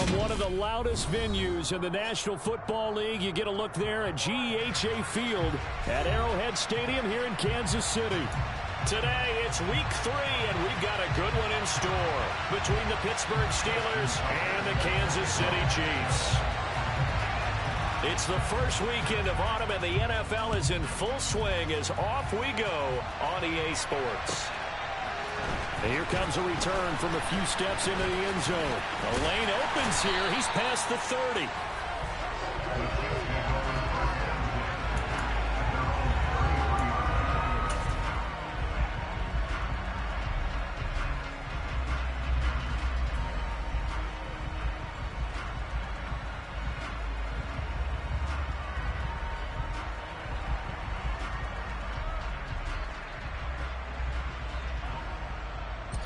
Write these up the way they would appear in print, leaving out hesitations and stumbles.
From one of the loudest venues in the National Football League, you get a look there at GEHA Field at Arrowhead Stadium here in Kansas City. Today, it's week 3, and we've got a good one in store between the Pittsburgh Steelers and the Kansas City Chiefs. It's the first weekend of autumn, and the NFL is in full swing as off we go on EA Sports. And here comes a return from a few steps into the end zone. The lane opens here. He's past the 30.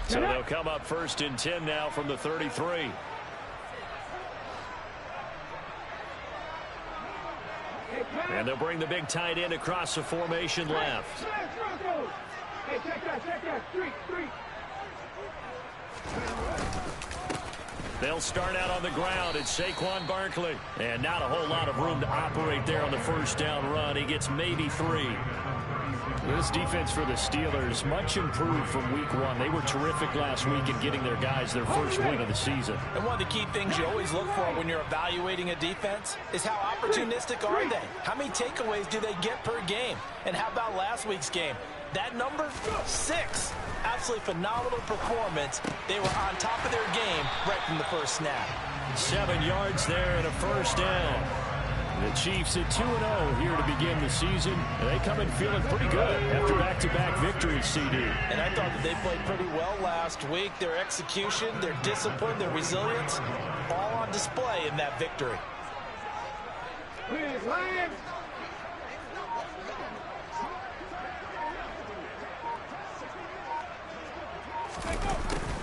So they'll come up 1st and 10 now from the 33. And they'll bring the big tight end across the formation left. Hey, check that. Street. They'll start out on the ground. It's Saquon Barkley. And not a whole lot of room to operate there on the first down run. He gets maybe 3. This defense for the Steelers, much improved from week 1. They were terrific last week in getting their guys their first win of the season. And one of the key things you always look for when you're evaluating a defense is how opportunistic are they? How many takeaways do they get per game? And how about last week's game? That number, 6. Absolutely phenomenal performance. They were on top of their game right from the first snap. 7 yards there and a first down. The Chiefs at 2-0 here to begin the season. They come in feeling pretty good after back-to-back victories, CD. And I thought that they played pretty well last week. Their execution, their discipline, their resilience, all on display in that victory.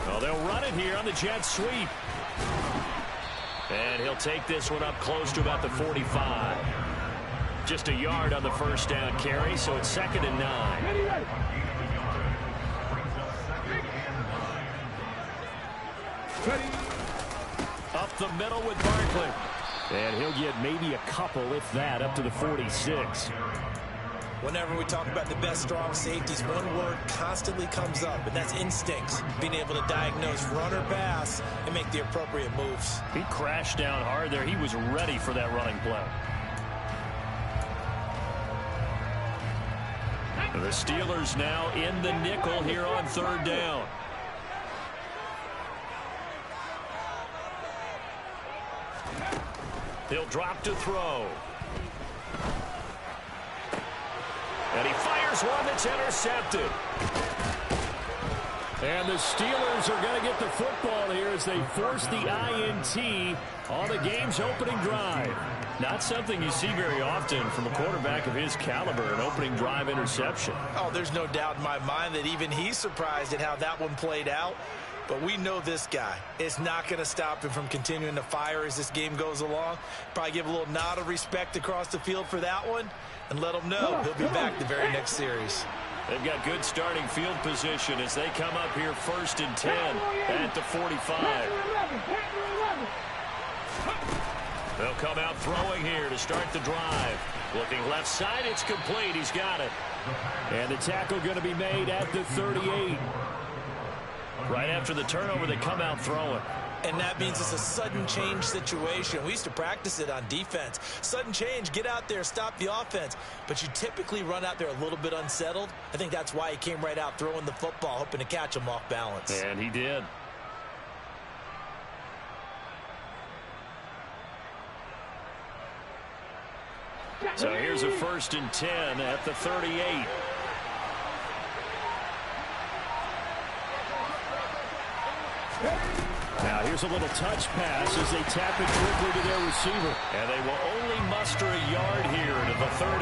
Well, they'll run it here on the jet sweep. And he'll take this one up close to about the 45. Just a yard on the first down carry, so it's 2nd and 9. Up the middle with Barkley. And he'll get maybe a couple, if that, up to the 46. Whenever we talk about the best strong safeties, one word constantly comes up, and that's instincts. Being able to diagnose run or pass and make the appropriate moves. He crashed down hard there. He was ready for that running play. The Steelers now in the nickel here on 3rd down. He'll drop to throw. And he fires one that's intercepted. And the Steelers are going to get the football here as they force the INT on the game's opening drive. Not something you see very often from a quarterback of his caliber, an opening drive interception. Oh, there's no doubt in my mind that even he's surprised at how that one played out. But we know this guy is not going to stop him from continuing to fire as this game goes along. Probably give a little nod of respect across the field for that one. And let him know he'll be back the very next series. They've got good starting field position as they come up here 1st and 10 at the 45. They'll come out throwing here to start the drive. Looking left side, it's complete. He's got it. And the tackle going to be made at the 38. Right after the turnover, they come out throwing. And that means it's a sudden change situation. We used to practice it on defense. Sudden change, get out there, stop the offense. But you typically run out there a little bit unsettled. I think that's why he came right out throwing the football, hoping to catch him off balance. And he did. So here's a 1st and 10 at the 38. Now here's a little touch pass as they tap it quickly to their receiver. And they will only muster a yard here to the 38.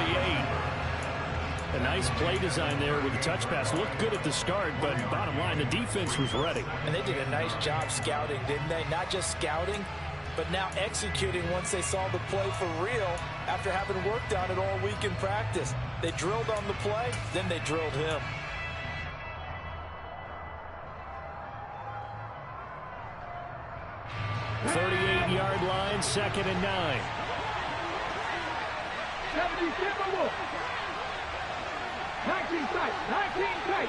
A nice play design there with the touch pass. Looked good at the start, but bottom line, the defense was ready. And they did a nice job scouting, didn't they? Not just scouting, but now executing once they saw the play for real after having worked on it all week in practice. They drilled on the play, then they drilled him. 40-yard line, 2nd and 9. 70 Timberwolves. 19 tight. 19 tight.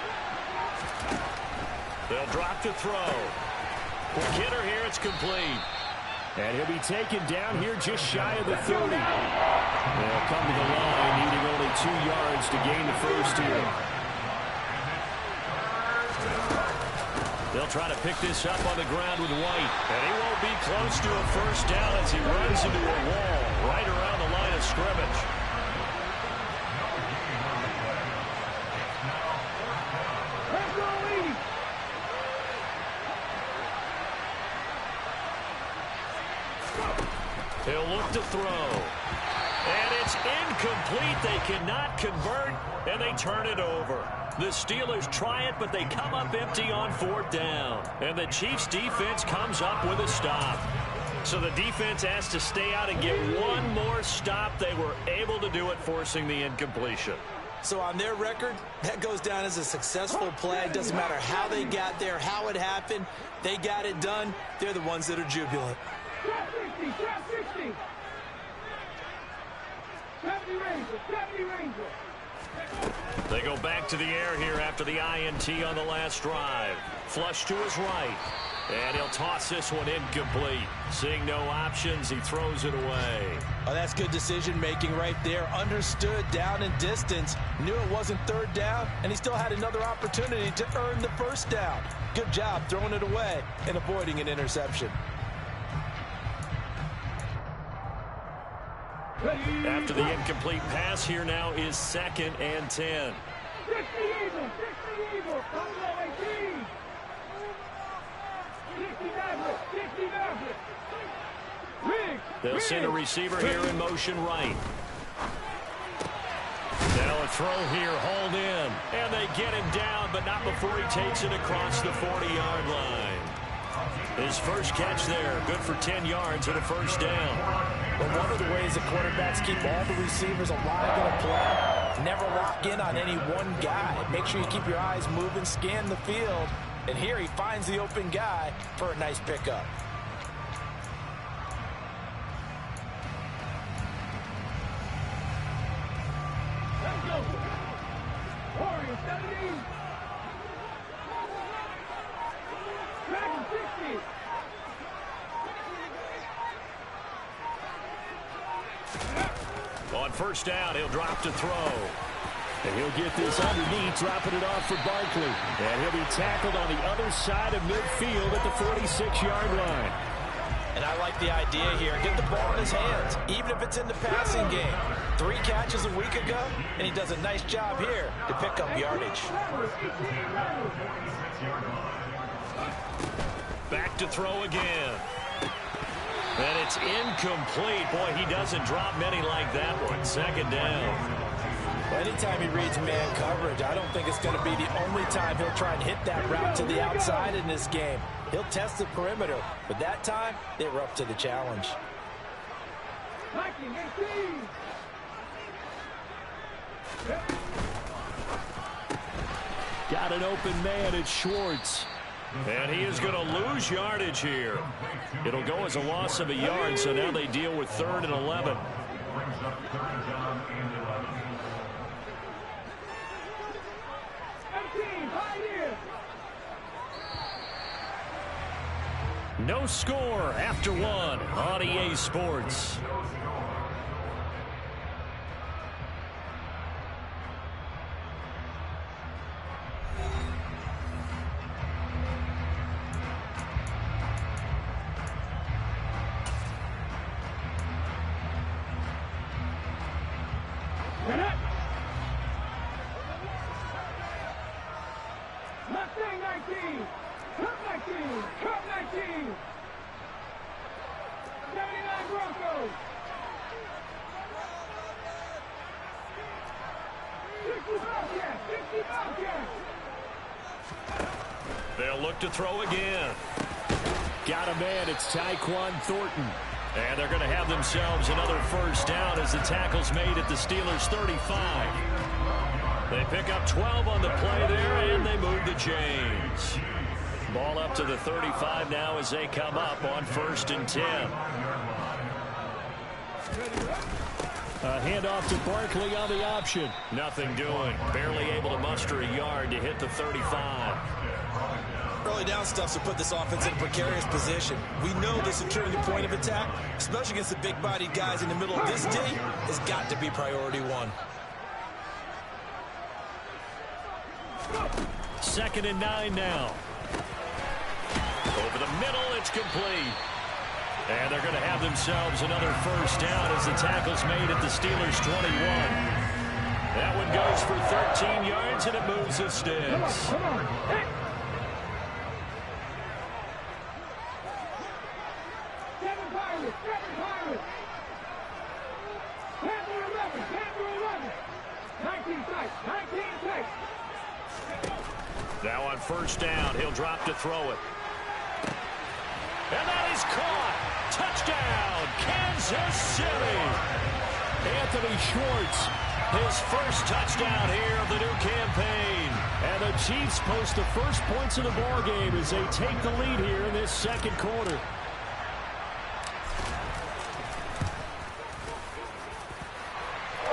They'll drop to throw. For Kidder here, it's complete. And he'll be taken down here just shy of the 30. They'll come to the line, needing only 2 yards to gain the first here. They'll try to pick this up on the ground with White. And he won't be close to a first down as he runs into a wall right around the line of scrimmage. He'll look to throw. And it's incomplete. They cannot convert, and they turn it over. The Steelers try it, but they come up empty on 4th down. And the Chiefs' defense comes up with a stop. So the defense has to stay out and get one more stop. They were able to do it, forcing the incompletion. So on their record, that goes down as a successful play. It doesn't matter how they got there, how it happened. They got it done. They're the ones that are jubilant. Trap 60, trap 60. 70 Ranger, 70 Ranger. They go back to the air here after the INT on the last drive. Flush to his right. And he'll toss this one incomplete. Seeing no options, he throws it away. Oh, that's good decision-making right there. Understood down and distance. Knew it wasn't 3rd down, and he still had another opportunity to earn the first down. Good job throwing it away and avoiding an interception. After the incomplete pass, here now is 2nd and 10. 60 Eagles, 60 Eagles, come on, 18. 60 Maverick, 60 Maverick. They'll send a receiver here in motion right. Now a throw here, hauled in. And they get him down, but not before he takes it across the 40-yard line. His first catch there, good for 10 yards and a first down. But one of the ways the quarterbacks keep all the receivers alive in a play, never lock in on any one guy. Make sure you keep your eyes moving, scan the field. And here he finds the open guy for a nice pickup. Let's go. Warriors, 70. Dragon, 60. On first down, he'll drop to throw. And he'll get this underneath, dropping it off for Barkley. And he'll be tackled on the other side of midfield at the 46-yard line. And I like the idea here. Get the ball in his hands, even if it's in the passing game. 3 catches a week ago, and he does a nice job here to pick up yardage. Back to throw again. And it's incomplete. Boy, he doesn't drop many like that one. 2nd down. Well, anytime he reads man coverage, I don't think it's going to be the only time he'll try and hit that route to the outside in this game. He'll test the perimeter, but that time, they were up to the challenge. 19, 18. Got an open man, it's Schwartz. And he is going to lose yardage here. It'll go as a loss of a yard, so now they deal with 3rd and 11. No score after 1 on EA Sports. Mustang 19, Cup 19, Cup 19, 79 Broncos, 60 Bobcats, 60 Bobcats. They'll look to throw again. Got a man, it's Tyquan Thornton. And they're going to have themselves another first down as the tackle's made at the Steelers' 35. They pick up 12 on the play there, and they move the chains. Ball up to the 35 now as they come up on 1st and 10. A handoff to Barkley on the option. Nothing doing. Barely able to muster a yard to hit the 35. Early down stuff to put this offense in a precarious position. We know that securing the point of attack, especially against the big-bodied guys in the middle of this D, has got to be priority one. 2nd and 9 now. Over the middle, it's complete. And they're going to have themselves another 1st down as the tackle's made at the Steelers' 21. That one goes for 13 yards, and it moves the sticks. Come on. Hey. Seven Pirates. Panther 11. 19 sight. 19 sight. Now on 1st down, he'll drop to throw it. And that is caught. Touchdown, Kansas City. Anthony Schwartz, his 1st touchdown here of the new campaign. And the Chiefs post the first points of the ball game as they take the lead here in this 2nd quarter.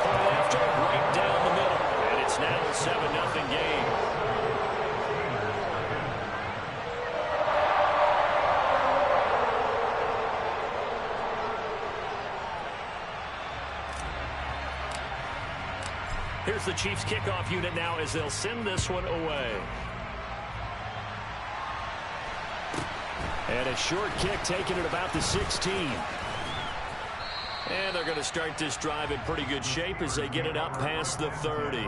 After right down the middle, and it's now a 7-0 game. Here's the Chiefs kickoff unit now as they'll send this one away. And a short kick taken at about the 16. And they're going to start this drive in pretty good shape as they get it up past the 30.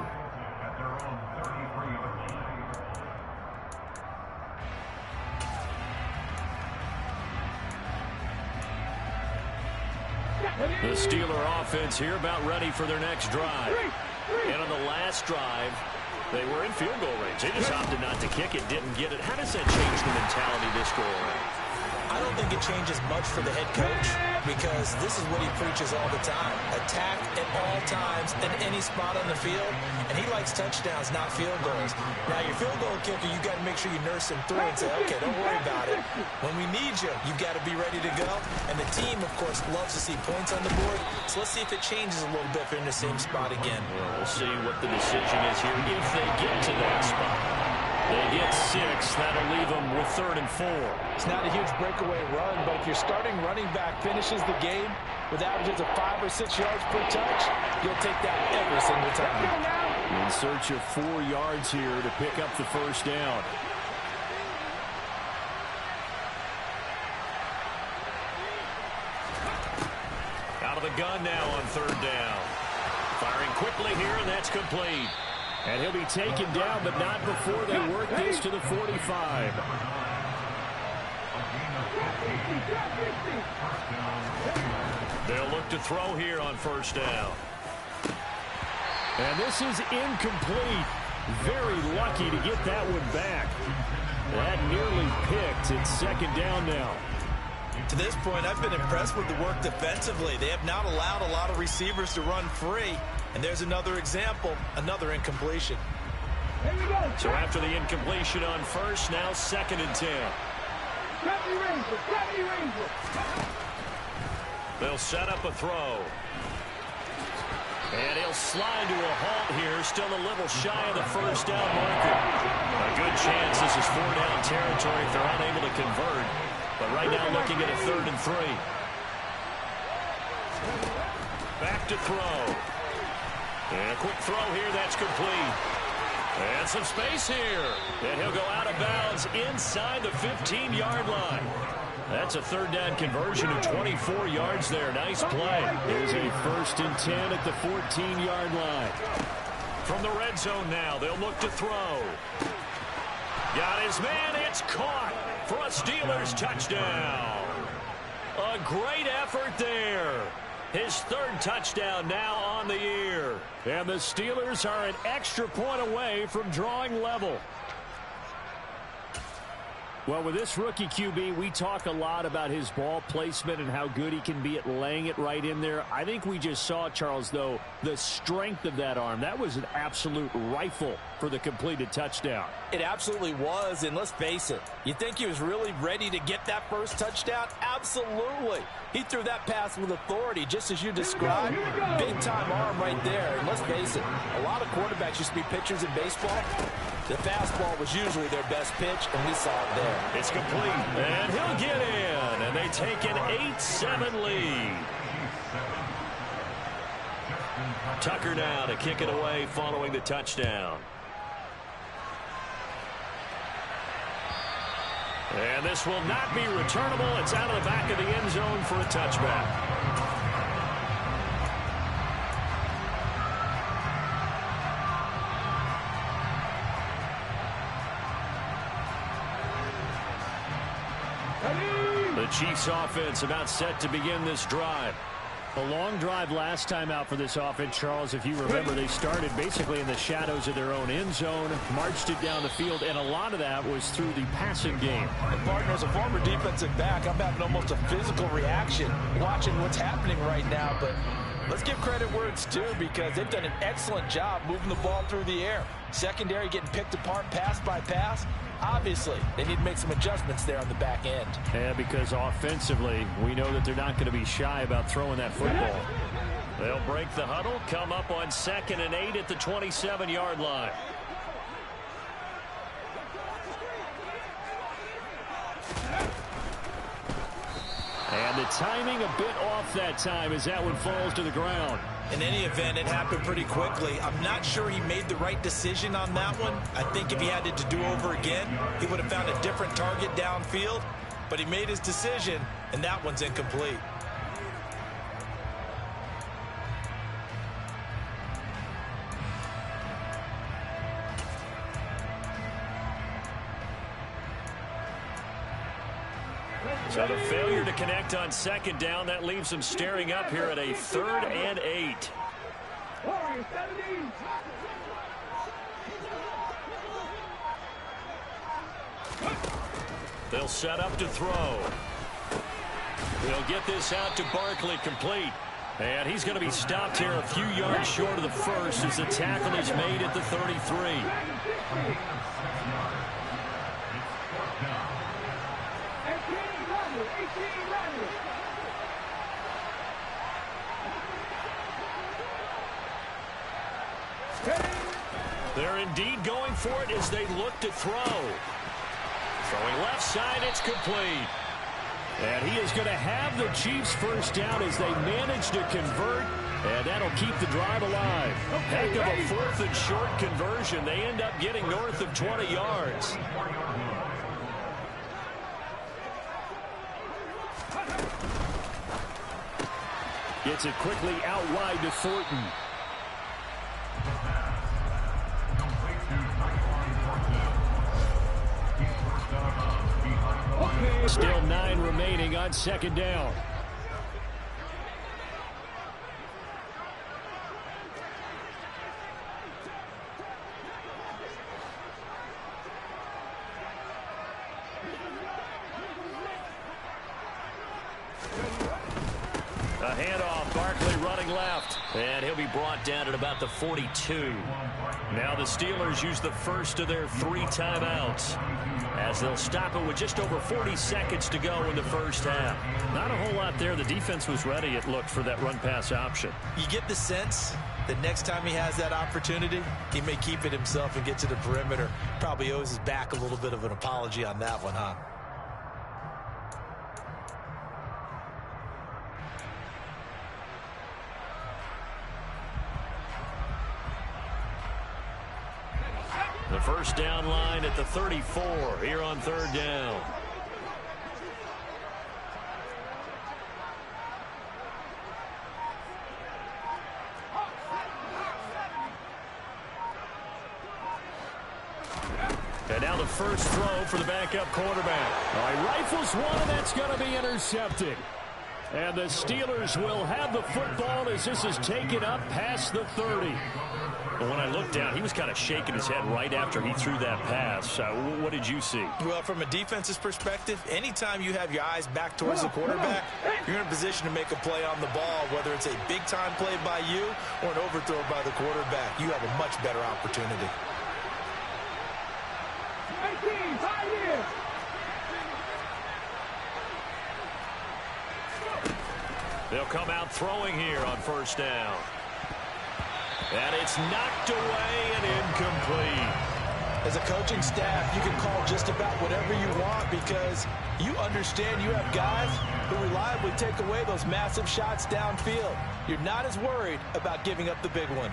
The Steeler offense here about ready for their next drive. And on the last drive, they were in field goal range. They just opted not to kick it, didn't get it. How does that change the mentality this go around? I don't think it changes much for the head coach because this is what he preaches all the time. Attack at all times in any spot on the field, and he likes touchdowns, not field goals. Now, your field goal kicker, you got to make sure you nurse him through and say, okay, don't worry about it. When we need you, you've got to be ready to go. And the team, of course, loves to see points on the board. So let's see if it changes a little bit if they're in the same spot again. Well, we'll see what the decision is here if they get to that spot. They get 6. That'll leave them with 3rd and 4. It's not a huge breakaway run, but if your starting running back finishes the game with averages of 5 or 6 yards per touch, you'll take that every single time. In search of 4 yards here to pick up the 1st down. Out of the gun now on 3rd down. Firing quickly here, and that's complete. And he'll be taken down, but not before they work this to the 45. They'll look to throw here on 1st down. And this is incomplete. Very lucky to get that one back. That nearly picked. It's 2nd down now. To this point, I've been impressed with the work defensively. They have not allowed a lot of receivers to run free. And there's another example, another incompletion. So after the incompletion on 1st, now 2nd and 10. They'll set up a throw. And he'll slide to a halt here, still a little shy of the 1st down marker. A good chance this is 4-down territory if they're unable to convert. But right now looking at a 3rd and 3. Back to throw. And a quick throw here, that's complete. And some space here. And he'll go out of bounds inside the 15-yard line. That's a 3rd down conversion of 24 yards there. Nice play. Here's a 1st and 10 at the 14-yard line. From the red zone now, they'll look to throw. Got his man, it's caught for a Steelers touchdown. A great effort there. His 3rd touchdown now on the year. And the Steelers are an extra point away from drawing level. Well, with this rookie QB, we talk a lot about his ball placement and how good he can be at laying it right in there. I think we just saw, Charles, though, the strength of that arm. That was an absolute rifle for the completed touchdown. It absolutely was, and let's face it, you think he was really ready to get that first touchdown? Absolutely. He threw that pass with authority, just as you described. Big-time arm right there, and let's face it, a lot of quarterbacks used to be pitchers in baseball. The fastball was usually their best pitch, and we saw it there. It's complete, and he'll get in, and they take an 8-7 lead. Tucker now to kick it away following the touchdown. And this will not be returnable. It's out of the back of the end zone for a touchback. The Chiefs offense about set to begin this drive. A long drive last time out for this offense, Charles. If you remember, they started basically in the shadows of their own end zone, marched it down the field, and a lot of that was through the passing game. And partner, as a former defensive back, I'm having almost a physical reaction watching what's happening right now. But let's give credit where it's due, because they've done an excellent job moving the ball through the air. Secondary getting picked apart pass by pass. Obviously, they need to make some adjustments there on the back end. Yeah, because offensively, we know that they're not going to be shy about throwing that football. They'll break the huddle, come up on 2nd and 8 at the 27-yard line. And the timing a bit off that time as that one falls to the ground. In any event, it happened pretty quickly. I'm not sure he made the right decision on that one. I think if he had it to do over again, he would have found a different target downfield. But he made his decision, and that one's incomplete. So the failure to connect on 2nd down, that leaves them staring up here at a 3rd and 8. They'll set up to throw. They'll get this out to Barkley, complete. And he's going to be stopped here a few yards short of the first as the tackle is made at the 33. They're indeed going for it as they look to throw. Throwing left side, it's complete. And he is going to have the Chiefs first down as they manage to convert, and that'll keep the drive alive. Heck of a 4th and short conversion. They end up getting north of 20 yards. Gets it quickly out wide to Thornton. Still 9 remaining on 2nd down. A handoff, Barkley running left. And he'll be brought down at about the 42. Now the Steelers use the first of their 3 timeouts, as they'll stop it with just over 40 seconds to go in the first half. Not a whole lot there. The defense was ready, it looked, for that run-pass option. You get the sense that next time he has that opportunity, he may keep it himself and get to the perimeter. Probably owes his back a little bit of an apology on that one, huh? The first down line at the 34 here on 3rd down. And now the first throw for the backup quarterback. All right, rifles one, and that's going to be intercepted. And the Steelers will have the football as this is taken up past the 30. Well, when I looked down, he was kind of shaking his head right after he threw that pass. What did you see? Well, from a defense's perspective, anytime you have your eyes back towards the quarterback, you're in a position to make a play on the ball, whether it's a big-time play by you or an overthrow by the quarterback. You have a much better opportunity. 18, 5 years. They'll come out throwing here on first down. And it's knocked away and incomplete. As a coaching staff, you can call just about whatever you want because you understand you have guys who reliably take away those massive shots downfield. You're not as worried about giving up the big one.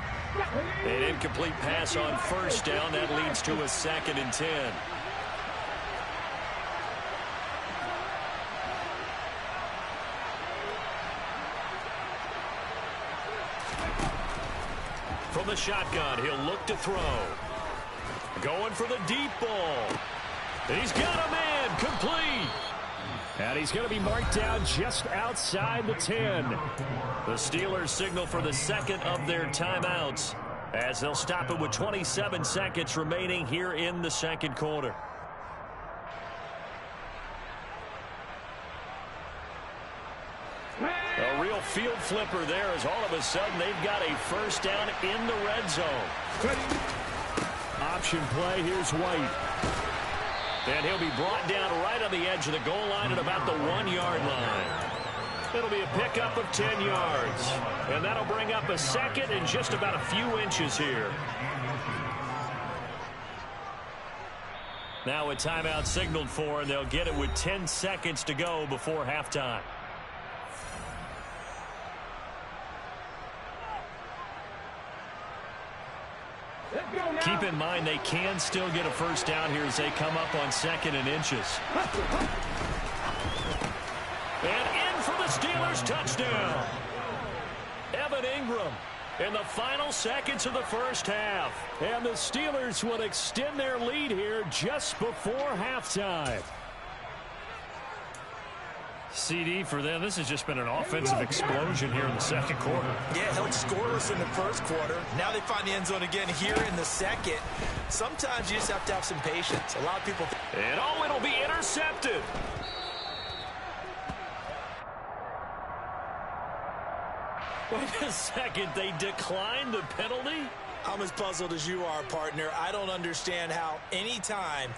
An incomplete pass on first down. That leads to a 2nd and 10. From the shotgun, he'll look to throw. Going for the deep ball. He's got a man, complete. And he's going to be marked down just outside the 10. The Steelers signal for the 2nd of their timeouts as they'll stop it with 27 seconds remaining here in the 2nd quarter. A real field flipper there as all of a sudden they've got a first down in the red zone. Option play, here's White. And he'll be brought down right on the edge of the goal line at about the 1-yard line. It'll be a pickup of 10 yards. And that'll bring up a 2nd and just about a few inches here. Now a timeout signaled for, and they'll get it with 10 seconds to go before halftime. Keep in mind they can still get a first down here as they come up on 2nd and inches. And in for the Steelers touchdown. Evan Ingram in the final seconds of the first half. And the Steelers will extend their lead here just before halftime. CD for them. This has just been an offensive explosion here in the 2nd quarter. Yeah, held scoreless in the 1st quarter. Now they find the end zone again here in the 2nd. Sometimes you just have to have some patience. A lot of people... And oh, it'll be intercepted. Wait a second. They declined the penalty? I'm as puzzled as you are, partner. I don't understand how any time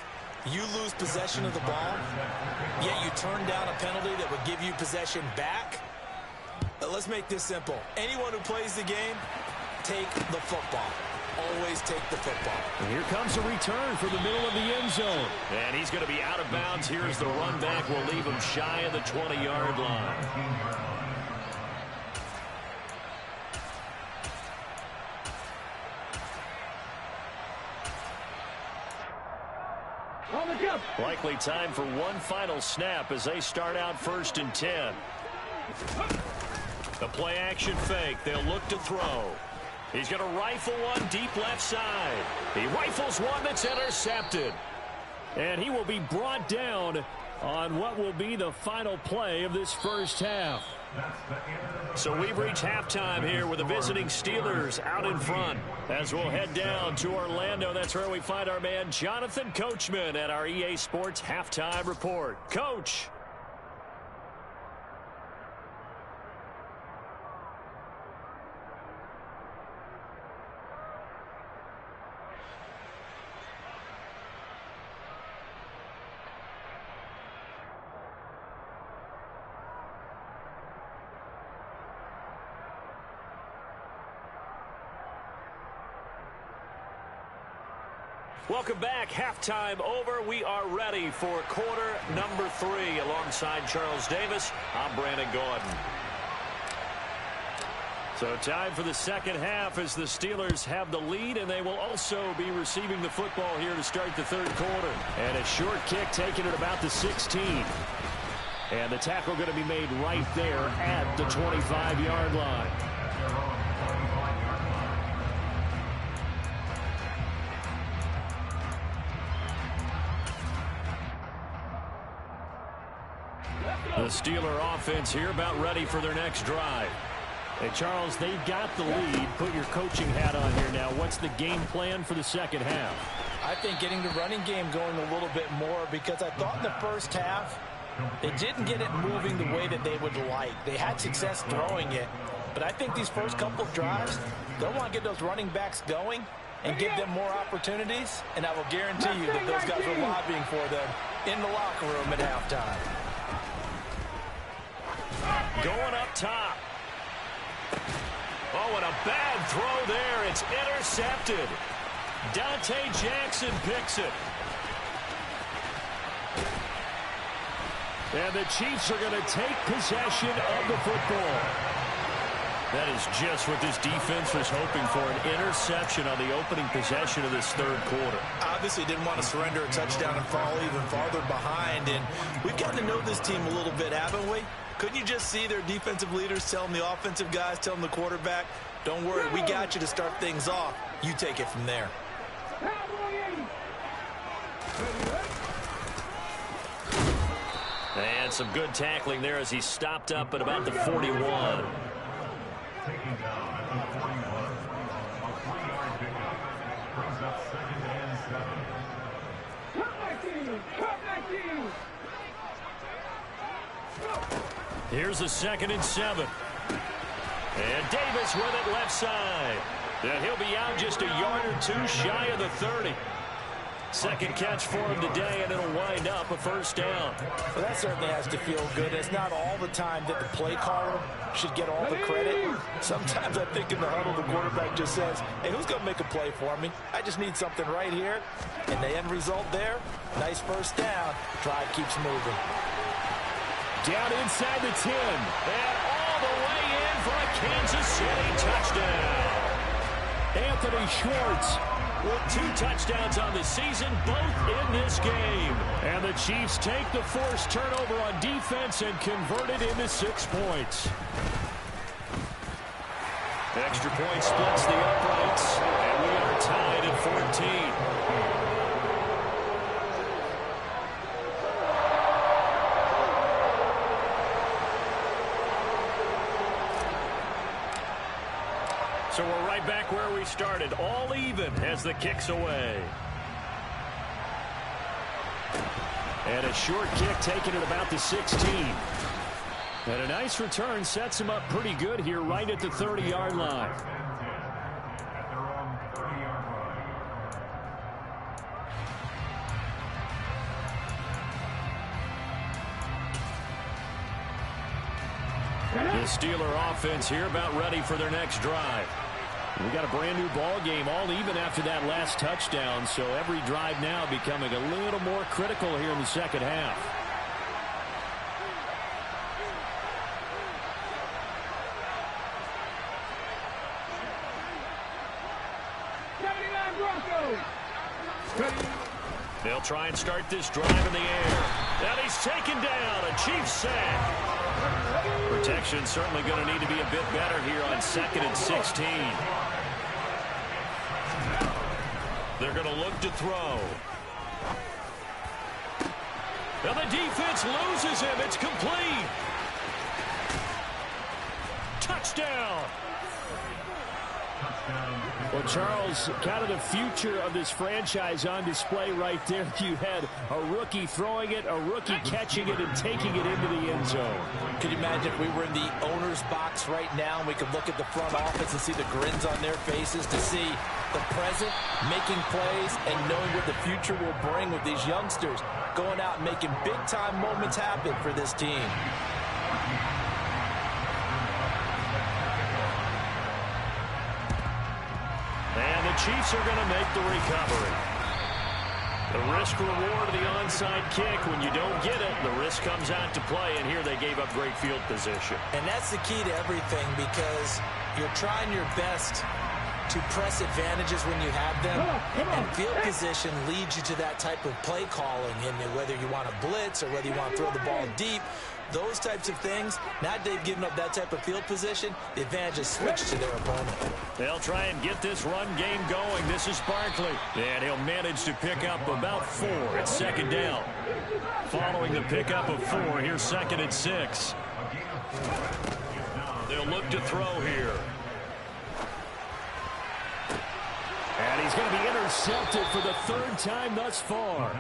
you lose possession of the ball, yet you turn down a penalty that would give you possession back. Let's make this simple. Anyone who plays the game, take the football. Always take the football. And here comes a return from the middle of the end zone. And he's going to be out of bounds. Here's the run back. We'll leave him shy of the 20-yard line. Likely time for one final snap as they start out 1st and 10. The play action fake. They'll look to throw. He's going to rifle one deep left side. He rifles one that's intercepted. And he will be brought down on what will be the final play of this first half. So we've reached halftime here with the visiting Steelers out in front. As we'll head down to Orlando, that's where we find our man Jonathan Coachman at our EA Sports Halftime Report. Coach. Welcome back. Halftime over. We are ready for quarter number 3. Alongside Charles Davis, I'm Brandon Gaudin. So time for the 2nd half as the Steelers have the lead, and they will also be receiving the football here to start the 3rd quarter. And a short kick taken at about the 16. And the tackle going to be made right there at the 25-yard line. The Steeler offense here about ready for their next drive. Hey, Charles, they've got the lead. Put your coaching hat on here now. What's the game plan for the second half? I think getting the running game going a little bit more, because I thought in the first half they didn't get it moving the way that they would like. They had success throwing it, but I think these first couple of drives, they'll want to get those running backs going and give them more opportunities, and I will guarantee you that those guys were lobbying for them in the locker room at halftime. Going up top. Oh, and a bad throw there. It's intercepted. Dante Jackson picks it. And the Chiefs are going to take possession of the football. That is just what this defense was hoping for, an interception on the opening possession of this third quarter. Obviously didn't want to surrender a touchdown and fall even farther behind, and we've gotten to know this team a little bit, haven't we? Couldn't you just see their defensive leaders telling the offensive guys, telling the quarterback, don't worry, we got you to start things off. You take it from there. And some good tackling there as he stopped up at about the 41. Here's a 2nd and 7. And Davis with it left side. And he'll be out just a yard or two shy of the 30. Second catch for him today, and it'll wind up a first down. Well, that certainly has to feel good. It's not all the time that the play caller should get all the credit. Sometimes I think in the huddle, the quarterback just says, hey, who's going to make a play for me? I just need something right here. And the end result there, nice first down. Drive keeps moving. Down inside the 10. And all the way in for a Kansas City touchdown. Anthony Schwartz with 2 touchdowns on the season, both in this game. And the Chiefs take the forced turnover on defense and convert it into 6 points. Extra point splits the uprights, and we are tied at 14. So we're right back where we started, all even as the kick's away. And a short kick taken at about the 16. And a nice return sets him up pretty good here right at the 30-yard line. The Steeler offense here about ready for their next drive. We got a brand new ball game, all even after that last touchdown, so every drive now becoming a little more critical here in the second half. They'll try and start this drive in the air. And he's taken down, a Chiefs sack. Protection certainly going to need to be a bit better here on 2nd and 16. They're going to look to throw. And the defense loses him. It's complete. Touchdown. Well, Charles, kind of the future of this franchise on display right there. You had a rookie throwing it, a rookie catching it, and taking it into the end zone. Could you imagine if we were in the owner's box right now and we could look at the front office and see the grins on their faces, to see the present, making plays, and knowing what the future will bring with these youngsters going out and making big-time moments happen for this team. And the Chiefs are going to make the recovery. The risk-reward of the onside kick, when you don't get it, the risk comes out to play, and here they gave up great field position. And that's the key to everything, because you're trying your best to press advantages when you have them, and field position leads you to that type of play calling, and whether you want to blitz or whether you want to throw the ball deep, those types of things, now they've given up that type of field position, the advantage is switched to their opponent. They'll try and get this run game going. This is Barkley, and he'll manage to pick up about 4 at second down. Following the pickup of 4, here's 2nd and 6. They'll look to throw here. And he's going to be intercepted for the 3rd time thus far.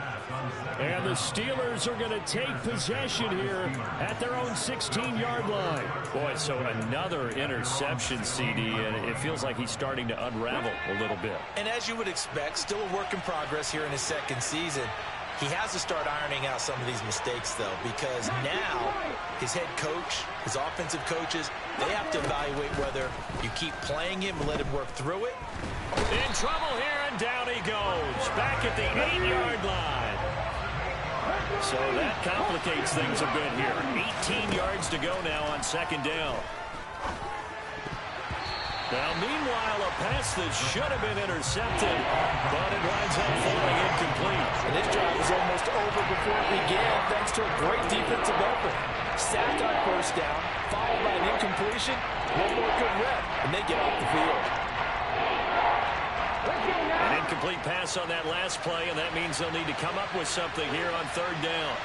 And the Steelers are going to take possession here at their own 16-yard line. Boy, so another interception, CD, and it feels like he's starting to unravel a little bit. And as you would expect, still a work in progress here in his 2nd season. He has to start ironing out some of these mistakes, though, because now his head coach, his offensive coaches, they have to evaluate whether you keep playing him and let him work through it. In trouble here, and down he goes. Back at the 8-yard line. So that complicates things a bit here. 18 yards to go now on 2nd down. Now, meanwhile, a pass that should have been intercepted, but it winds up falling incomplete. And this drive was almost over before it began, thanks to a great defensive effort. Sacked on 1st down, followed by an incompletion. One more good rep, and they get off the field. An incomplete pass on that last play, and that means they'll need to come up with something here on 3rd down.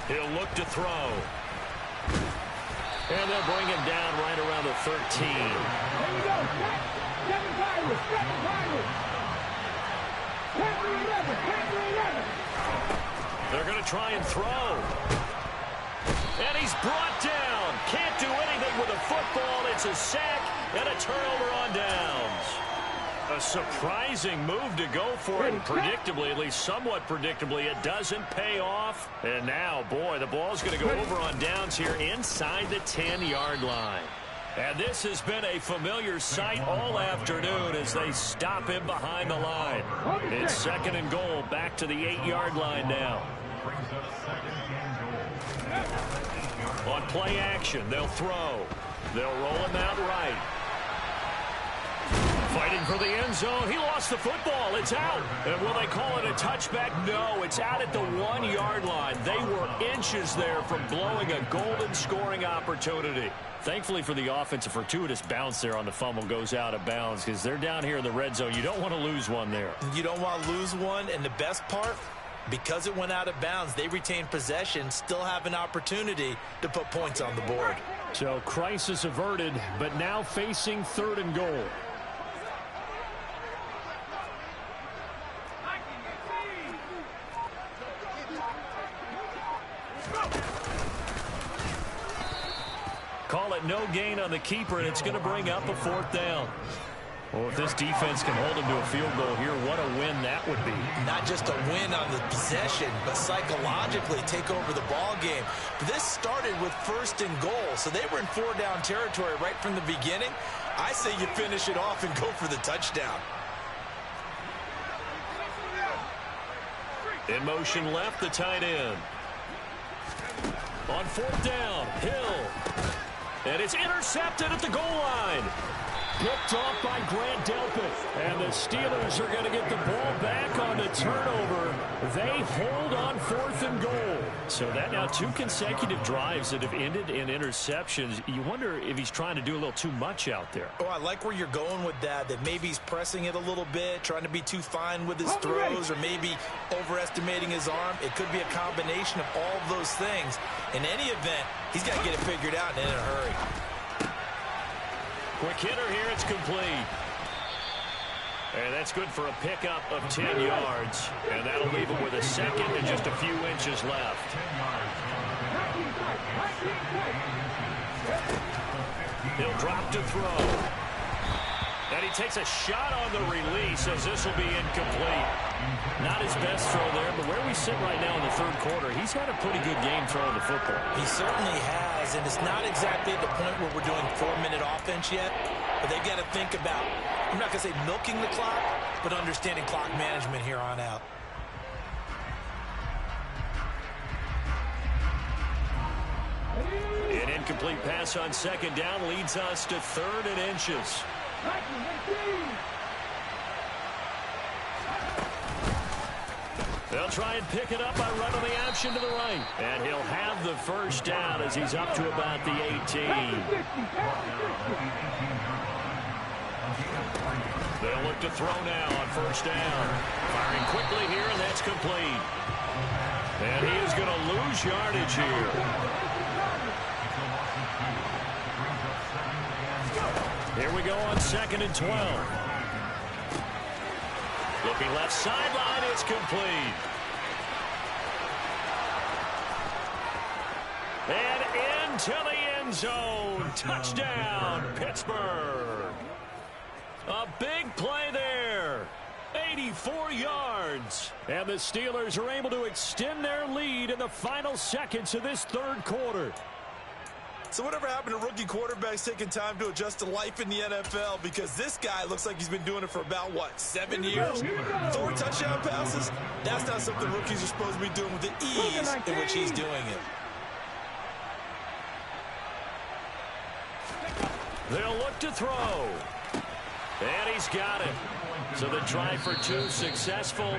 He'll look to throw. And they'll bring him down right around the 13. There you go. Second virus. Second virus. They're going to try and throw. And he's brought down. Can't do anything with a football. It's a sack and a turnover on downs. A surprising move to go for it, and predictably, at least somewhat predictably, it doesn't pay off. And now, boy, the ball's going to go over on downs here inside the 10-yard line. And this has been a familiar sight all afternoon as they stop him behind the line. It's 2nd and goal, back to the 8-yard line now. On play action, they'll throw. They'll roll him out right. Fighting for the end zone. He lost the football. It's out. And will they call it a touchback? No, it's out at the 1-yard line. They were inches there from blowing a golden scoring opportunity. Thankfully for the offense, a fortuitous bounce there on the fumble goes out of bounds because they're down here in the red zone. You don't want to lose one there. You don't want to lose one, and the best part, because it went out of bounds, they retain possession, still have an opportunity to put points on the board. So crisis averted, but now facing 3rd and goal. Call it no gain on the keeper, and it's going to bring up a 4th down. Well, if this defense can hold him to a field goal here, what a win that would be. Not just a win on the possession, but psychologically take over the ball game. But this started with 1st and goal, so they were in 4-down territory right from the beginning. I say you finish it off and go for the touchdown. In motion left, the tight end. On 4th down, Hill. And it's intercepted at the goal line. Picked off by Grant Delpit. And the Steelers are going to get the ball back on the turnover. They hold on 4th and goal. So that now 2 consecutive drives that have ended in interceptions. You wonder if he's trying to do a little too much out there. Oh, I like where you're going with that maybe he's pressing it a little bit, trying to be too fine with his throws, or maybe overestimating his arm. It could be a combination of all of those things. In any event, he's got to get it figured out and in a hurry. Quick hitter here, it's complete. And that's good for a pickup of 10 yards. And that'll leave him with a 2nd and just a few inches left. He'll drop to throw. And he takes a shot on the release as this will be incomplete. Not his best throw there, but where we sit right now in the 3rd quarter, he's had a pretty good game throwing the football. He certainly has, and it's not exactly at the point where we're doing 4-minute offense yet, but they've got to think about, I'm not going to say milking the clock, but understanding clock management here on out. incomplete pass on second down leads us to 3rd and inches. They'll try and pick it up by running the option to the right. And he'll have the first down as he's up to about the 18. They'll look to throw now on first down. Firing quickly here, and that's complete. And he is going to lose yardage here. Here we go on 2nd and 12. Looking left sideline, it's complete. And into the end zone. Touchdown, Pittsburgh. A big play there. 84 yards. And the Steelers are able to extend their lead in the final seconds of this 3rd quarter. So whatever happened to rookie quarterbacks taking time to adjust to life in the NFL? Because this guy looks like he's been doing it for about, 7 years? 4 touchdown passes? That's not something rookies are supposed to be doing with the ease in which he's doing it. They'll look to throw. And he's got it. So the try for 2 successful.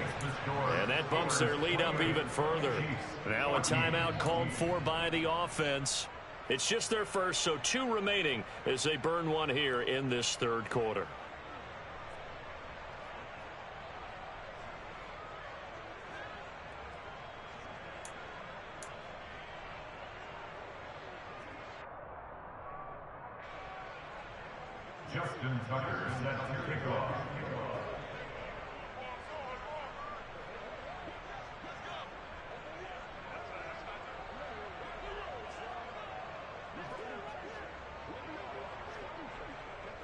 And that bumps their lead up even further. Now a timeout called for by the offense. It's just their first, so 2 remaining as they burn one here in this 3rd quarter. Justin Tucker set to kick off.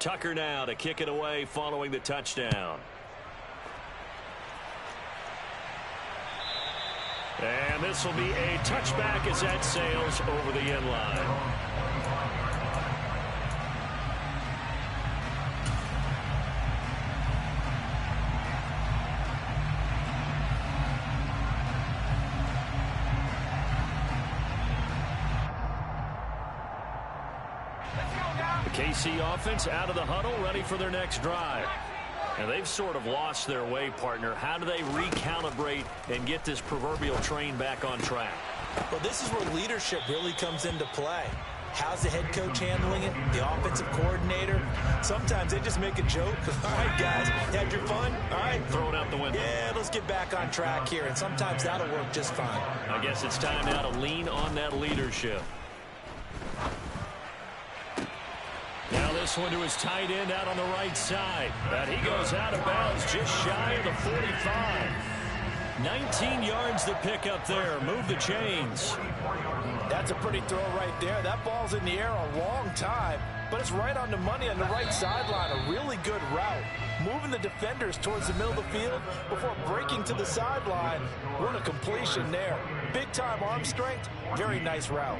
Tucker now to kick it away following the touchdown. And this will be a touchback as that sails over the end line. KC offense out of the huddle, ready for their next drive. And they've sort of lost their way, partner. How do they recalibrate and get this proverbial train back on track? Well, this is where leadership really comes into play. How's the head coach handling it? The offensive coordinator? Sometimes they just make a joke. All right, guys, you had your fun? All right. Throw it out the window. Yeah, let's get back on track here. And sometimes that'll work just fine. I guess it's time now to lean on that leadership. Now this one to his tight end out on the right side. And he goes out of bounds just shy of the 45. 19 yards to pick up there. Move the chains. That's a pretty throw right there. That ball's in the air a long time, but it's right on the money on the right sideline. A really good route. Moving the defenders towards the middle of the field before breaking to the sideline. What a completion there. Big-time arm strength. Very nice route.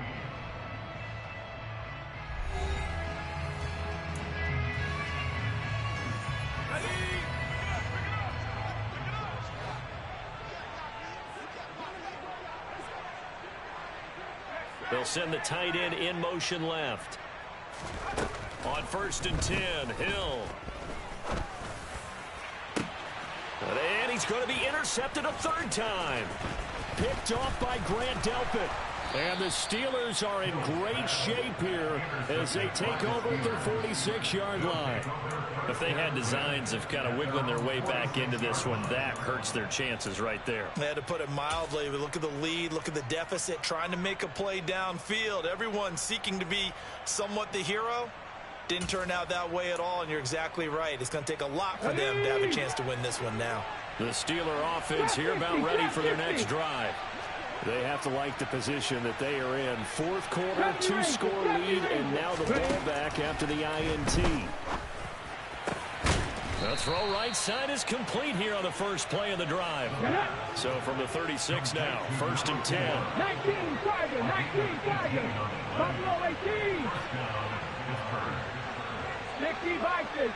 They'll send the tight end in motion left. On 1st and 10, Hill. And he's going to be intercepted a 3rd time. Picked off by Grant Delpit. And the Steelers are in great shape here as they take over at their 46-yard line. If they had designs of kind of wiggling their way back into this one, that hurts their chances right there. They had to put it mildly. But look at the lead, look at the deficit, trying to make a play downfield. Everyone seeking to be somewhat the hero. Didn't turn out that way at all, and you're exactly right. It's going to take a lot for them to have a chance to win this one now. The Steeler offense here about ready for their next drive. They have to like the position that they are in. 4th quarter, 2-score lead, and now the ball back after the INT. The throw right side is complete here on the first play of the drive. So from the 36 now, 1st and 10. 19 Tigers. Buffalo 18. 60 Vices.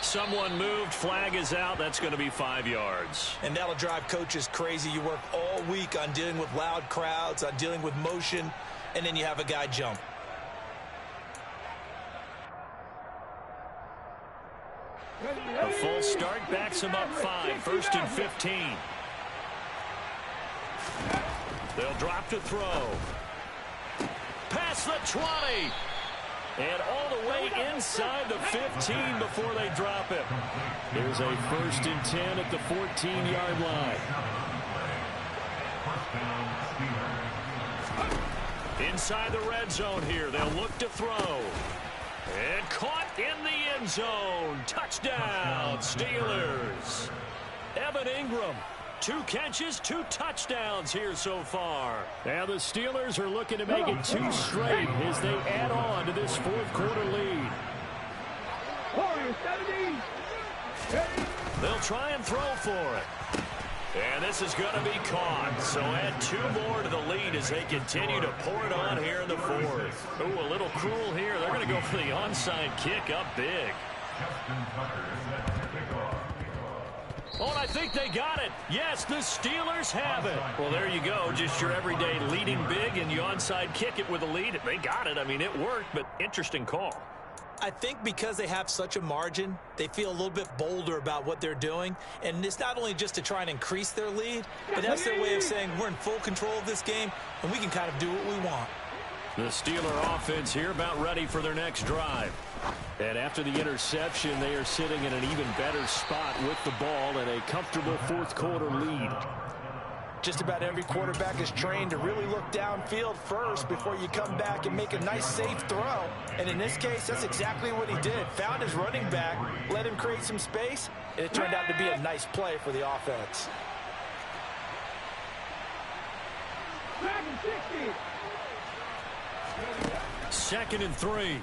Someone moved. Flag is out. That's going to be 5 yards. And that'll drive coaches crazy. You work all week on dealing with loud crowds, on dealing with motion, and then you have a guy jump. A false start backs him up 5. 1st and 15. They'll drop to throw. Past the 20. And all the way inside the 15 before they drop it. There's a 1st and 10 at the 14-yard line. Inside the red zone here. They'll look to throw. And caught in the end zone. Touchdown, Steelers. Evan Ingram. 2 catches, 2 touchdowns here so far. And the Steelers are looking to make it 2 straight as they add on to this 4th quarter lead. They'll try and throw for it. And this is going to be caught. So add 2 more to the lead as they continue to pour it on here in the 4th. Ooh, a little cruel here. They're going to go for the onside kick up big. Oh, and I think they got it. Yes, the Steelers have it. Well, there you go. Just your everyday leading big, and you onside kick it with a lead. They got it. I mean, it worked, but interesting call. I think because they have such a margin, they feel a little bit bolder about what they're doing. And it's not only just to try and increase their lead, but that's their way of saying we're in full control of this game, and we can kind of do what we want. The Steeler offense here about ready for their next drive. And after the interception, they are sitting in an even better spot with the ball and a comfortable 4th quarter lead. Just about every quarterback is trained to really look downfield first before you come back and make a nice, safe throw. And in this case, that's exactly what he did. Found his running back, let him create some space, and it turned out to be a nice play for the offense. 2nd and 3.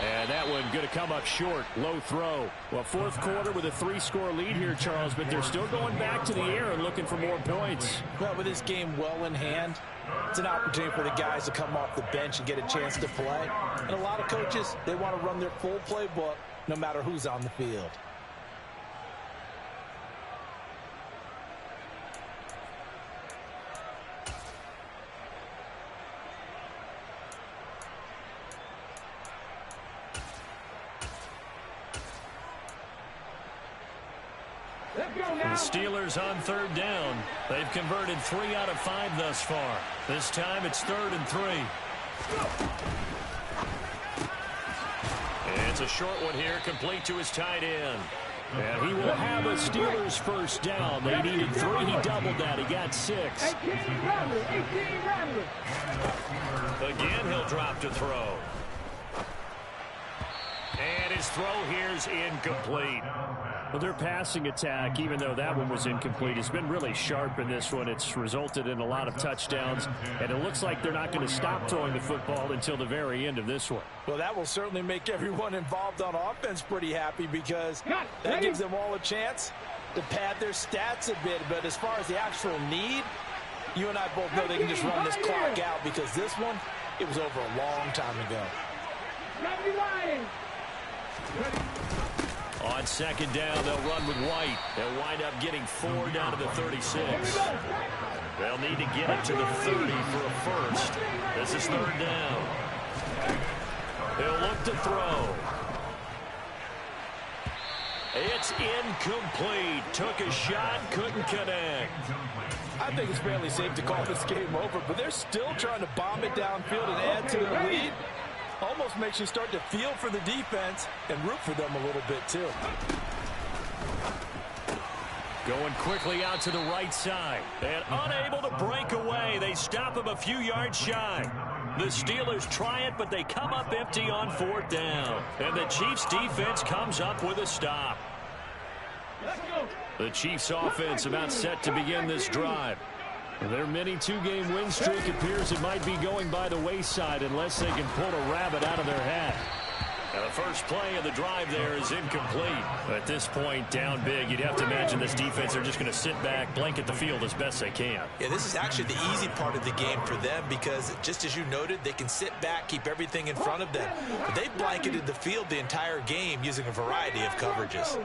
And that one going to come up short. Low throw. Well, 4th quarter with a 3-score lead here, Charles, but they're still going back to the air and looking for more points. Well, with this game well in hand, it's an opportunity for the guys to come off the bench and get a chance to play. And a lot of coaches, they want to run their full playbook no matter who's on the field. The Steelers on 3rd down. They've converted 3 out of 5 thus far. This time it's 3rd and 3. And it's a short one here, complete to his tight end. And he will have a Steelers 1st down. They needed 3. He doubled that. He got 6. Again, he'll drop to throw. And his throw here is incomplete. Well, their passing attack, even though that one was incomplete, has been really sharp in this one. It's resulted in a lot of touchdowns, and it looks like they're not going to stop throwing the football until the very end of this one. Well, that will certainly make everyone involved on offense pretty happy because that gives them all a chance to pad their stats a bit. But as far as the actual need, you and I both know they can just run this clock out because this one, it was over a long time ago. On 2nd down, they'll run with White. They'll wind up getting 4 down to the 36. They'll need to get it to the 30 for a first. This is 3rd down. They'll look to throw. It's incomplete. Took a shot, couldn't connect. I think it's fairly safe to call this game over, but they're still trying to bomb it downfield and add to their lead. Almost makes you start to feel for the defense and root for them a little bit, too. Going quickly out to the right side. And unable to break away. They stop him a few yards shy. The Steelers try it, but they come up empty on 4th down. And the Chiefs' defense comes up with a stop. The Chiefs' offense about set to begin this drive. Their mini 2-game win streak appears it might be going by the wayside unless they can pull a rabbit out of their hat. The first play of the drive there is incomplete. At this point, down big, you'd have to imagine this defense are just going to sit back, blanket the field as best they can. Yeah, this is actually the easy part of the game for them because, just as you noted, they can sit back, keep everything in front of them. But they've blanketed the field the entire game using a variety of coverages.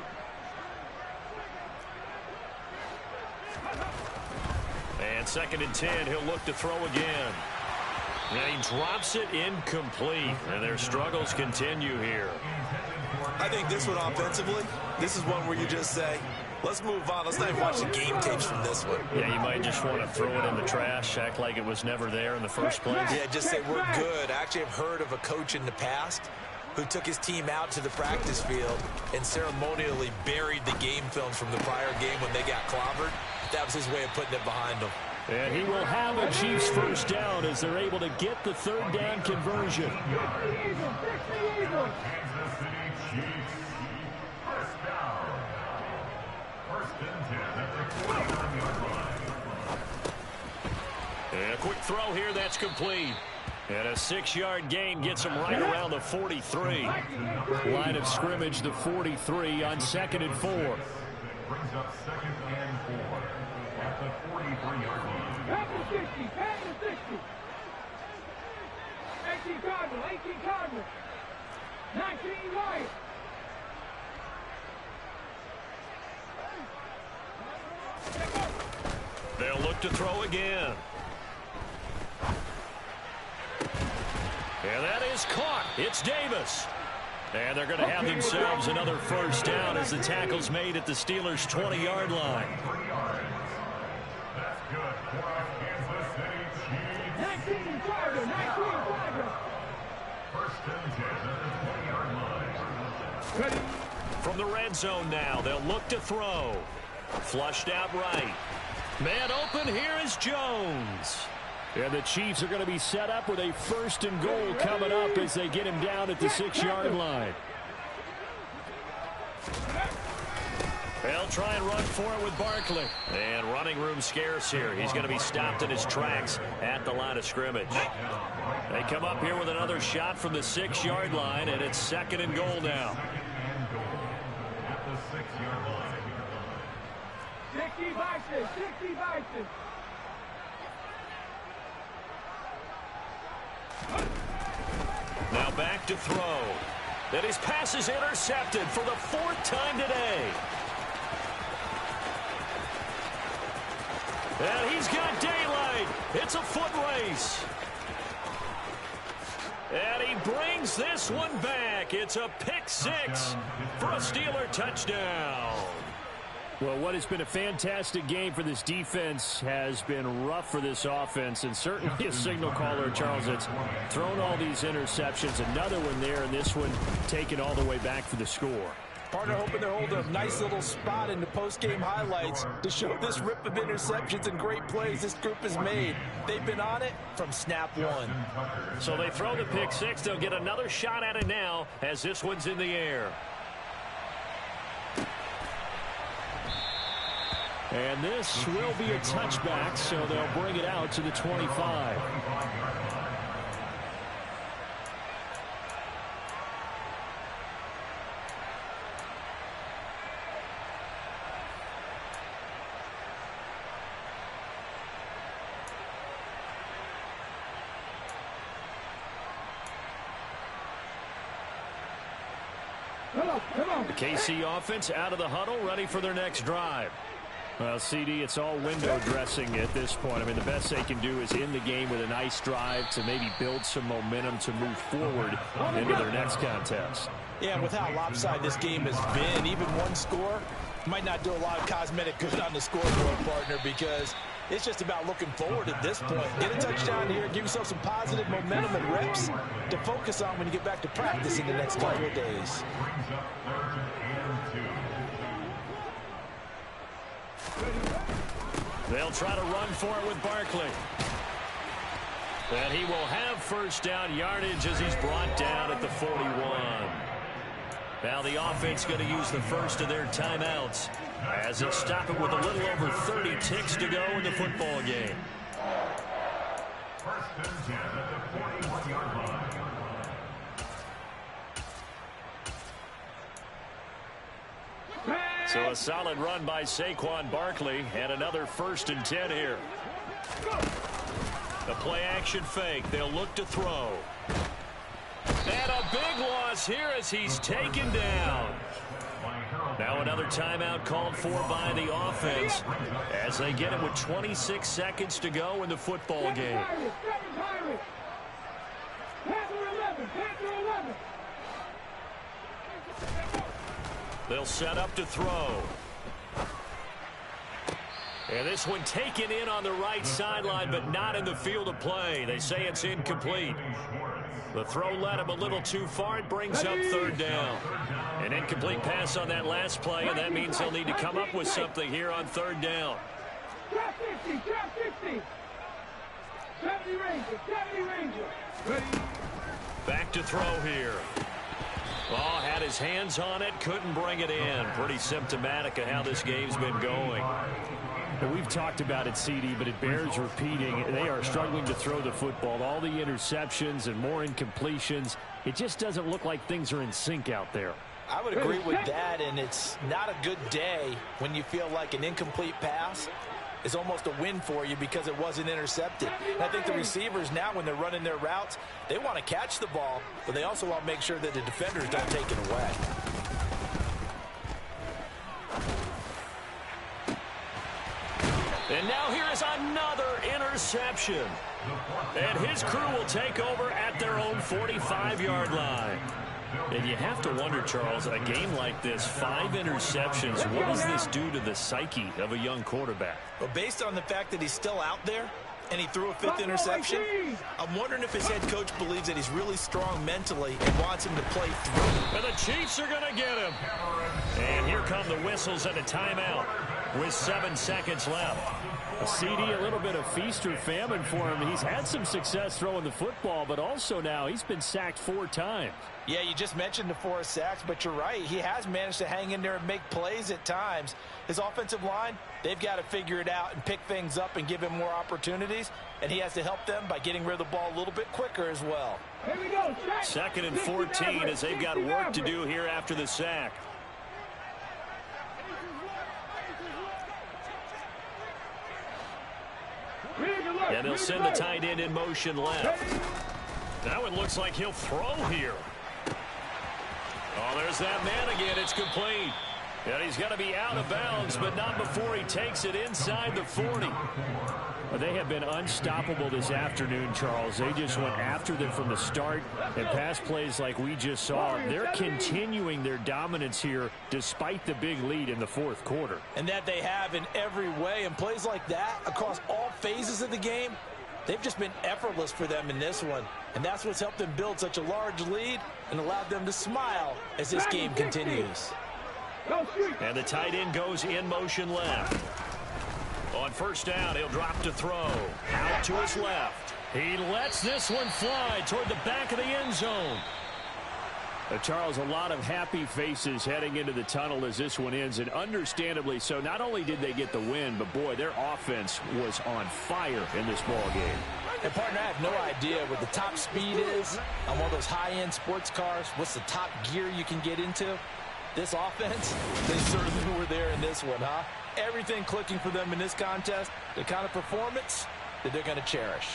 And 2nd and 10, he'll look to throw again. And he drops it incomplete. And their struggles continue here. I think this one offensively, this is one where you just say, let's move on. Let's not even watch the game tapes from this one. Yeah, you might just want to throw it in the trash, act like it was never there in the first place. Yeah, just say we're good. I actually have heard of a coach in the past who took his team out to the practice field and ceremonially buried the game films from the prior game when they got clobbered. That was his way of putting it behind them. And he will have a Chiefs first down as they're able to get the 3rd down conversion. And a quick throw here, that's complete. And a 6-yard gain gets him right around the 43. Line of scrimmage, the 43 on 2nd and 4. Brings up 2nd and 4 at the 43-yard line. Back to 60, back to 60. 18 Cardinal, 18 Cardinal. 19 Wyatt. They'll look to throw again. And that is caught. It's Davis. And they're going to have themselves another first down as the tackle's made at the Steelers' 20-yard line. 3 yards. That's good for Kansas City Chiefs. 19 Cardinal, 19 Cardinal. 1st and 10 at the 20-yard line. From the red zone now, they'll look to throw. Flushed out right. Man open, here is Jones. And the Chiefs are going to be set up with a 1st and goal coming up as they get him down at the 6-yard line. They'll try and run for it with Barkley. And running room scarce here. He's going to be stopped in his tracks at the line of scrimmage. They come up here with another shot from the 6-yard line, and it's 2nd and goal now. At the 6-yard line. 60 Bison, 60 Bison. Now back to throw. And his pass is intercepted for the 4th time today. And he's got daylight. It's a foot race. And he brings this one back. It's a pick 6 for a Steeler touchdown. Well, what has been a fantastic game for this defense has been rough for this offense, and certainly a signal caller, Charles, that's thrown all these interceptions. Another one there, and this one taken all the way back for the score. Partner hoping to hold a nice little spot in the post-game highlights to show this rip of interceptions and great plays this group has made. They've been on it from snap one. So they throw the pick 6. They'll get another shot at it now as this one's in the air. And this will be a touchback, so they'll bring it out to the 25. The KC offense out of the huddle, ready for their next drive. Well, CD, it's all window dressing at this point. I mean, the best they can do is end the game with a nice drive to maybe build some momentum to move forward into their next contest. Yeah, and with how lopsided this game has been, even one score might not do a lot of cosmetic good on the scoreboard, partner, because it's just about looking forward at this point. Get a touchdown here, give yourself some positive momentum and reps to focus on when you get back to practice in the next couple of days. They'll try to run for it with Barkley. And he will have first down yardage as he's brought down at the 41. Now the offense going to use the first of their timeouts as they'll stop it with a little over 30 ticks to go in the football game. First and 10 at the 41-yard line. So a solid run by Saquon Barkley and another 1st and 10 here. The play action fake. They'll look to throw. And a big loss here as he's taken down. Now another timeout called for by the offense as they get him with 26 seconds to go in the football game. They'll set up to throw. And this one taken in on the right sideline, but not in the field of play. They say it's incomplete. The throw led him a little too far. It brings up 3rd down. An incomplete pass on that last play, and that means they'll need to come up with something here on 3rd down. Drop 50, drop 50. 70 Ranger. Back to throw here. Oh, had his hands on it, couldn't bring it in. Pretty symptomatic of how this game's been going. We've talked about it, CD, but it bears repeating. They are struggling to throw the football. All the interceptions and more incompletions. It just doesn't look like things are in sync out there. I would agree with that, and it's not a good day when you feel like an incomplete pass is almost a win for you because it wasn't intercepted. And I think the receivers now, when they're running their routes, they want to catch the ball, but they also want to make sure that the defenders don't take it away. And now here is another interception. And his crew will take over at their own 45-yard line. And you have to wonder, Charles, a game like this, 5 interceptions, what does this do to the psyche of a young quarterback? Well, based on the fact that he's still out there and he threw a 5th interception, I'm wondering if his head coach believes that he's really strong mentally and wants him to play through. And the Chiefs are going to get him. And here come the whistles and a timeout with 7 seconds left. A CD, a little bit of feast or famine for him. He's had some success throwing the football, but also now he's been sacked 4 times. Yeah, you just mentioned the 4 sacks, but you're right. He has managed to hang in there and make plays at times. His offensive line, they've got to figure it out and pick things up and give him more opportunities, and he has to help them by getting rid of the ball a little bit quicker as well. Here we go. 2nd and 14 as they've got work to do here after the sack. And they'll send the tight end in motion left. Now it looks like he'll throw here. Oh, there's that man again. It's complete. And he's got to be out of bounds, but not before he takes it inside the 40. Well, they have been unstoppable this afternoon, Charles. They just went after them from the start, and pass plays like we just saw. They're continuing their dominance here despite the big lead in the 4th quarter. And that they have in every way. And plays like that across all phases of the game, they've just been effortless for them in this one. And that's what's helped them build such a large lead and allowed them to smile as this game continues. And the tight end goes in motion left. On 1st down, he'll drop to throw. Out to his left. He lets this one fly toward the back of the end zone. Charles, a lot of happy faces heading into the tunnel as this one ends, and understandably so. Not only did they get the win, but boy, their offense was on fire in this ball game. And partner, I have no idea what the top speed is on one of those high-end sports cars. What's the top gear you can get into? This offense, they certainly were there in this one, huh? Everything clicking for them in this contest, the kind of performance that they're going to cherish.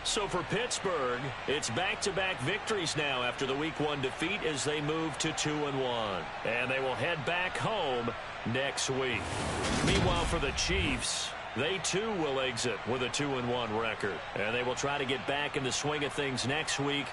So for Pittsburgh, it's back-to-back victories now after the Week 1 defeat as they move to 2-1. And they will head back home next week. Meanwhile, for the Chiefs, they too will exit with a 2-1 record. And they will try to get back in the swing of things next week